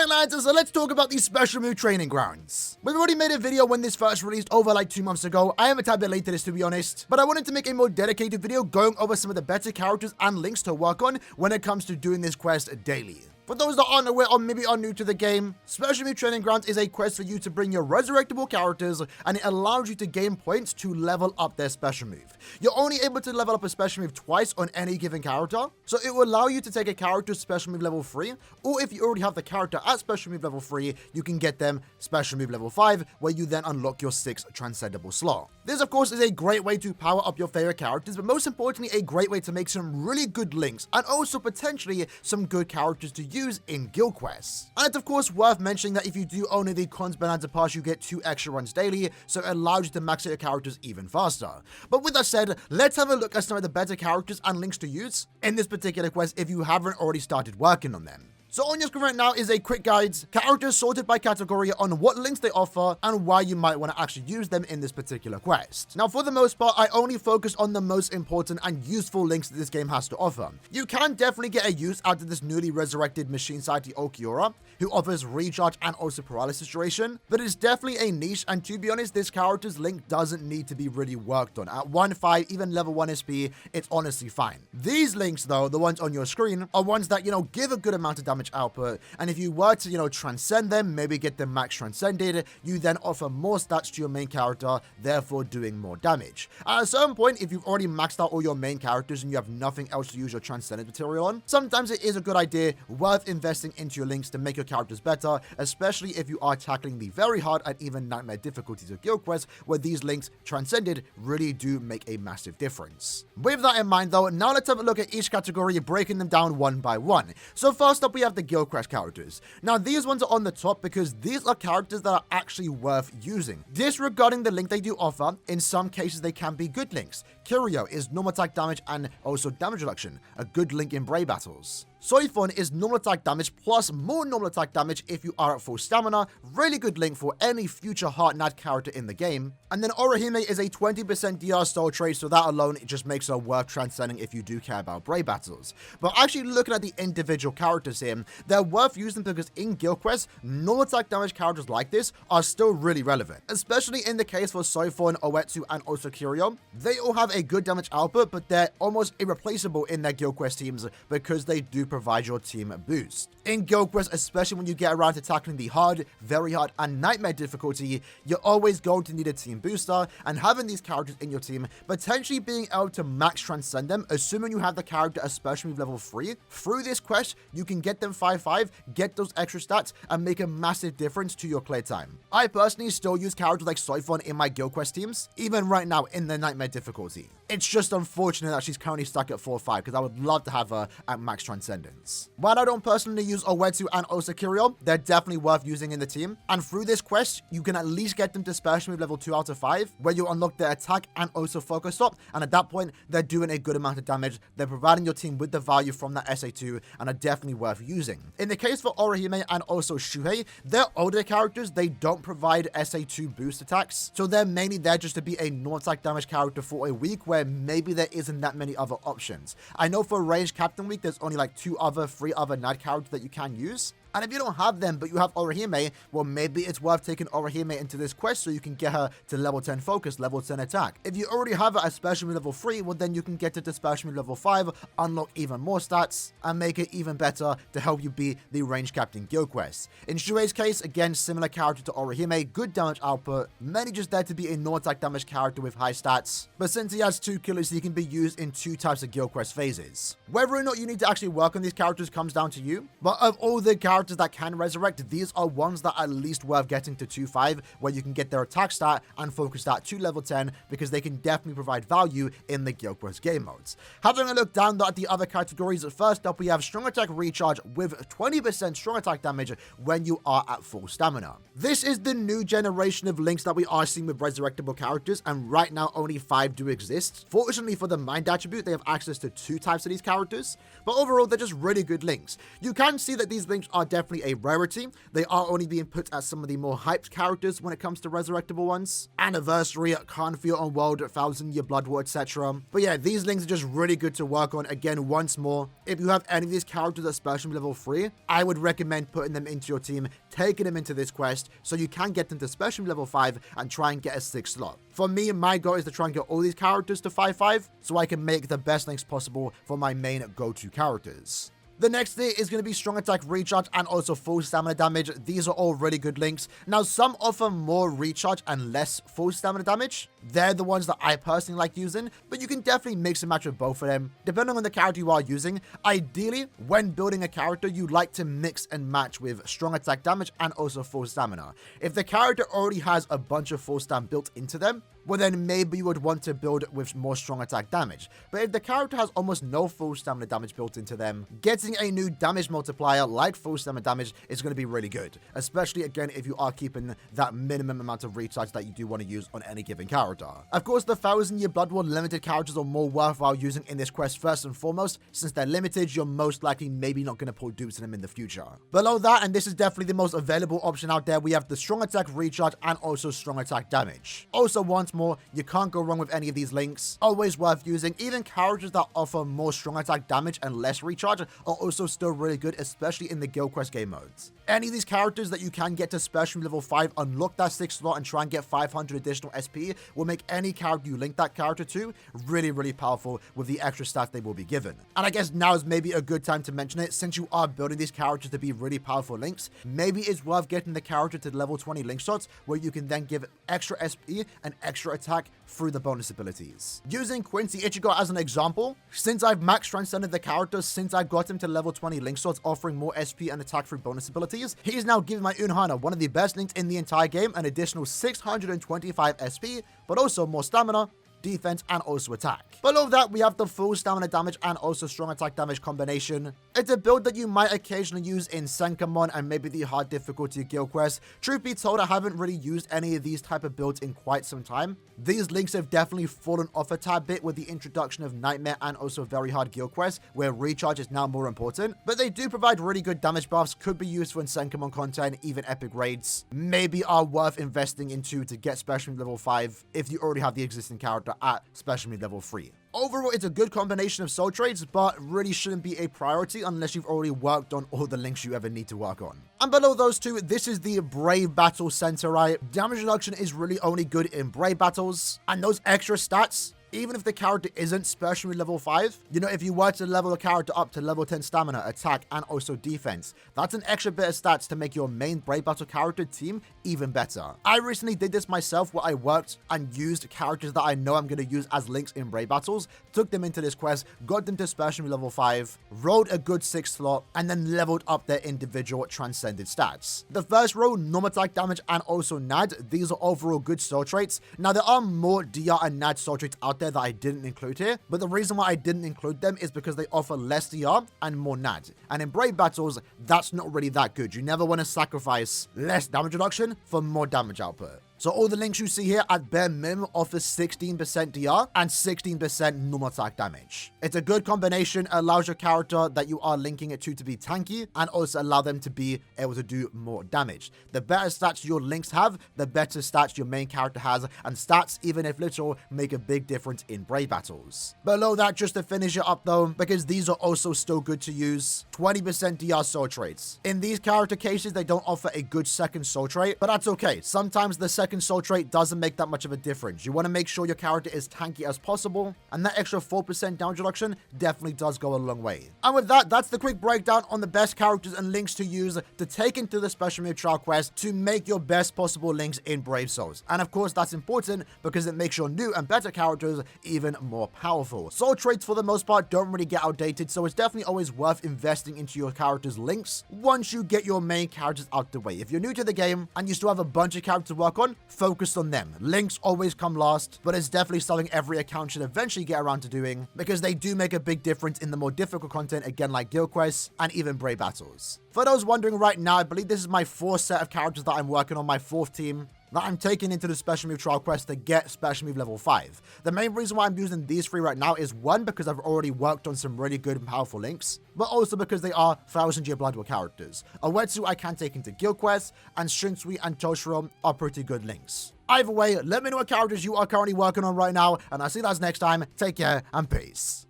Alright lads, so let's talk about these special move training grounds. We've already made a video when this first released over like 2 months ago. I am a tad bit late to this, to be honest, but I wanted to make a more dedicated video going over some of the better characters and links to work on when it comes to doing this quest daily. For those that aren't aware or maybe are new to the game, Special Move Training Grounds is a quest for you to bring your resurrectable characters, and it allows you to gain points to level up their special move. You're only able to level up a special move twice on any given character, so it will allow you to take a character's special move level 3, or if you already have the character at special move level 3, you can get them special move level 5, where you then unlock your 6th transcendable slot. This, of course, is a great way to power up your favorite characters, but most importantly, a great way to make some really good links, and also potentially some good characters to use in guild quests. And it's of course worth mentioning that if you do own the Cons Bonanza Pass, you get 2 extra runs daily, so it allows you to max out your characters even faster. But with that said, let's have a look at some of the better characters and links to use in this particular quest if you haven't already started working on them. So on your screen right now is a quick guide, characters sorted by category on what links they offer and why you might want to actually use them in this particular quest. Now for the most part, I only focus on the most important and useful links that this game has to offer. You can definitely get a use out of this newly resurrected machine sighted Aaroniero, who offers recharge and also paralysis duration, but it's definitely a niche, and to be honest, this character's link doesn't need to be really worked on. At 1-5, even level 1 SP, it's honestly fine. These links though, the ones on your screen, are ones that, give a good amount of damage output, and if you were to transcend them, maybe get them max transcended, you then offer more stats to your main character, therefore doing more damage. At a certain point, if you've already maxed out all your main characters and you have nothing else to use your transcended material on, sometimes it is a good idea, worth investing into your links to make your characters better, especially if you are tackling the very hard and even nightmare difficulties of guild quests, where these links transcended really do make a massive difference. With that in mind though, now let's have a look at each category, breaking them down one by one. So first up, we have the guild quest characters. Now these ones are on the top because these are characters that are actually worth using. Disregarding the link they do offer, in some cases they can be good links. Curio is normal attack damage and also damage reduction, a good link in Brave battles. Soifon is normal attack damage plus more normal attack damage if you are at full stamina, really good link for any future Heart Nad character in the game. And then Aaroniero is a 20% DR style trait, so that alone it just makes her worth transcending if you do care about Brave battles. But actually looking at the individual characters here, they're worth using because in guild quests, normal attack damage characters like this are still really relevant, especially in the case for Soifon, Oetsu, and also Curio. They all have a good damage output, but they're almost irreplaceable in their guild quest teams because they do provide your team a boost. In guild quests, especially when you get around to tackling the hard, very hard, and nightmare difficulty, you're always going to need a team booster, and having these characters in your team, potentially being able to max transcend them, assuming you have the character at special move level 3, through this quest, you can get them 5-5, get those extra stats, and make a massive difference to your clear time. I personally still use characters like Soifon in my guild quest teams, even right now in the nightmare difficulty. It's just unfortunate that she's currently stuck at 4-5 because I would love to have her at max transcendence. While I don't personally use Oetsu and also Curio, they're definitely worth using in the team. And through this quest, you can at least get them to special move level 2 out of 5, where you unlock their attack and also focus stop. And at that point, they're doing a good amount of damage. They're providing your team with the value from that SA2 and are definitely worth using. In the case for Aaroniero and also Shuhei, they're older characters. They don't provide SA2 boost attacks, so they're mainly there just to be a non-attack damage character for a week where maybe there isn't that many other options. I know for Range Captain Week, there's only like 3 other NAD characters that you can use. And if you don't have them, but you have Aaroniero, well, maybe it's worth taking Aaroniero into this quest so you can get her to level 10 focus, level 10 attack. If you already have her at special move level 3, well, then you can get it to special move level 5, unlock even more stats, and make it even better to help you beat the Range Captain guild quest. In Shuei's case, again, similar character to Aaroniero, good damage output, mainly just there to be a non-attack damage character with high stats, but since he has 2 killers, he can be used in 2 types of guild quest phases. Whether or not you need to actually work on these characters comes down to you, but of all the characters that can resurrect, these are ones that are at least worth getting to 2-5, where you can get their attack stat and focus stat to level 10, because they can definitely provide value in the guild quest game modes. Having a look down at the other categories, first up we have strong attack recharge with 20% strong attack damage when you are at full stamina. This is the new generation of links that we are seeing with resurrectable characters, and right now only 5 do exist. Fortunately for the mind attribute, they have access to 2 types of these characters, but overall they're just really good links. You can see that these links are definitely a rarity. They are only being put as some of the more hyped characters when it comes to resurrectable ones. Anniversary, Khanfield on World, 1000 Year Blood War, etc. But yeah, these links are just really good to work on. Again, once more, if you have any of these characters at special level 3, I would recommend putting them into your team, taking them into this quest so you can get them to special level 5 and try and get a 6th slot. For me, my goal is to try and get all these characters to 5-5 so I can make the best links possible for my main go-to characters. The next thing is going to be strong attack recharge and also full stamina damage. These are all really good links. Now, some offer more recharge and less full stamina damage. They're the ones that I personally like using, but you can definitely mix and match with both of them, depending on the character you are using. Ideally, when building a character, you like to mix and match with strong attack damage and also full stamina. If the character already has a bunch of full stam built into them, well then maybe you would want to build with more strong attack damage. But if the character has almost no full stamina damage built into them, getting a new damage multiplier like full stamina damage is going to be really good. Especially again if you are keeping that minimum amount of recharge that you do want to use on any given character. Of course, the 1000 Year Blood War limited characters are more worthwhile using in this quest first and foremost. Since they're limited, you're most likely maybe not going to pull dupes in them in the future. Below that, and this is definitely the most available option out there, we have the strong attack recharge and also strong attack damage. Also, once more, you can't go wrong with any of these links. Always worth using. Even characters that offer more strong attack damage and less recharge are also still really good, especially in the guild quest game modes. Any of these characters that you can get to special level 5, unlock that 6th slot and try and get 500 additional SP will make any character you link that character to really, really powerful with the extra stats they will be given. And I guess now is maybe a good time to mention it, since you are building these characters to be really powerful links, maybe it's worth getting the character to level 20 link shots where you can then give extra SP and extra attack through the bonus abilities. Using Quincy Ichigo as an example, since I've max transcended the character, since I got him to level 20 link slots offering more SP and attack through bonus abilities, he's now giving my Unohana, one of the best links in the entire game, an additional 625 SP, but also more stamina, defense, and also attack. Below that, we have the full stamina damage and also strong attack damage combination. It's a build that you might occasionally use in Senkamon and maybe the hard difficulty guild quest. Truth be told, I haven't really used any of these type of builds in quite some time. These links have definitely fallen off a tad bit with the introduction of Nightmare and also very hard guild quests, where recharge is now more important, but they do provide really good damage buffs, could be useful in Senkamon content, even epic raids. Maybe are worth investing into to get special level 5 if you already have the existing character at special level 3. Overall, it's a good combination of soul trades, but really shouldn't be a priority unless you've already worked on all the links you ever need to work on. And below those two, this is the Brave Battle Center, right? Damage reduction is really only good in Brave battles, and those extra stats, even if the character isn't specially level 5, you know, if you were to level the character up to level 10 stamina, attack, and also defense, that's an extra bit of stats to make your main Brave Battle character team even better. I recently did this myself where I worked and used characters that I know I'm going to use as links in Brave Battles, took them into this quest, got them to specially level 5, rolled a good 6th slot, and then leveled up their individual transcended stats. The first row, normal attack damage and also NAD, these are overall good soul traits. Now, there are more DR and NAD soul traits out there that I didn't include here, but the reason why I didn't include them is because they offer less DR and more NAD. And in Brave Battles, that's not really that good. You never want to sacrifice less damage reduction for more damage output. So all the links you see here at bare minimum offer 16% DR and 16% normal attack damage. It's a good combination, allows your character that you are linking it to be tanky and also allow them to be able to do more damage. The better stats your links have, the better stats your main character has, and stats, even if little, make a big difference in Brave Battles. Below that, just to finish it up though, because these are also still good to use, 20% DR soul traits. In these character cases, they don't offer a good second soul trait, but that's okay. Sometimes the second soul trait doesn't make that much of a difference. You want to make sure your character is tanky as possible, and that extra 4% damage reduction definitely does go a long way. And with that, that's the quick breakdown on the best characters and links to use to take into the special move trial quest to make your best possible links in Brave Souls. And of course, that's important because it makes your new and better characters even more powerful. Soul traits for the most part don't really get outdated, so it's definitely always worth investing into your character's links once you get your main characters out the way. If you're new to the game and you still have a bunch of characters to work on, focus on them. Links always come last, but it's definitely something every account should eventually get around to doing because they do make a big difference in the more difficult content, again like guild quests and even Brave Battles. For those wondering right now, I believe this is my 4th set of characters that I'm working on, my 4th team. that I'm taking into the special move trial quest to get special move level 5. The main reason why I'm using these 3 right now is 1, because I've already worked on some really good and powerful links, but also because they are 1000-year Blood War characters. Uetsu I can take into guild quests, and Shinsui and Toshiro are pretty good links. Either way, let me know what characters you are currently working on right now, and I'll see you guys next time. Take care, and peace.